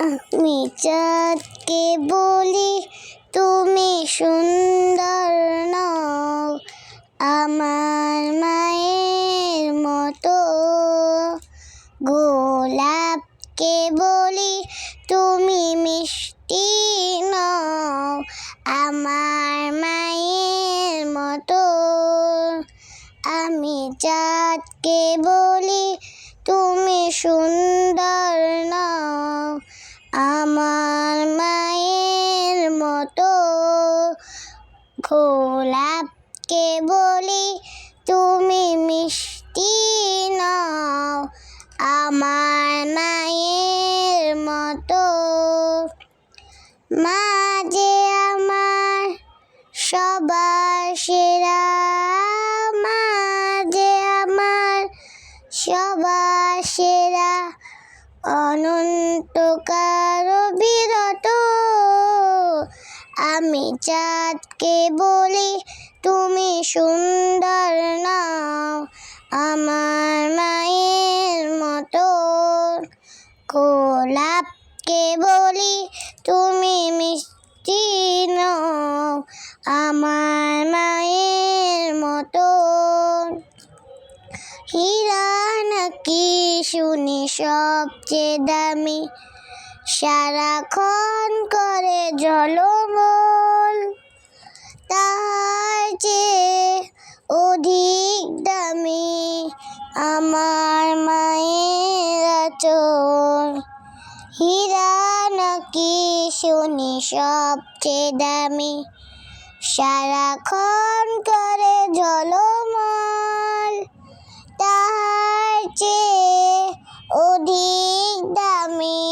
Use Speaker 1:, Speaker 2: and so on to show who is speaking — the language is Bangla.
Speaker 1: আমি চাঁদকে বলি তুমি সুন্দর নও, আমার মায়ের মতো। গোলাপকে বলি তুমি মিষ্টি নও, আমার মায়ের মতো। আমি চাঁদকে বলি তুমি সুন্দর নও, আমার মায়ের মতো। গোলাপকে বলি তুমি মিষ্টি নও, আমার মায়ের মতো। মা যে আমার সবার সেরা, মা যে আমার সবার সেরা, অনন্তকাল বিরত। আমি চাঁদকে বলি তুমি সুন্দর নও, আমার মায়ের মতো। গোলাপকে বলি তুমি মিষ্টি নও, আমার মায়ের মতো। হীরা নাকি শুনি সবচেয়ে দামি, সারাক্ষণ করে ঝলমল, তার চেয়ে অধিক দামি আমার মায়ের আঁচল। হীরা নাকি শুনি সবচেয়ে দামি, সারাক্ষণ করে ঝলমল, তার চেয়ে অধিক দামি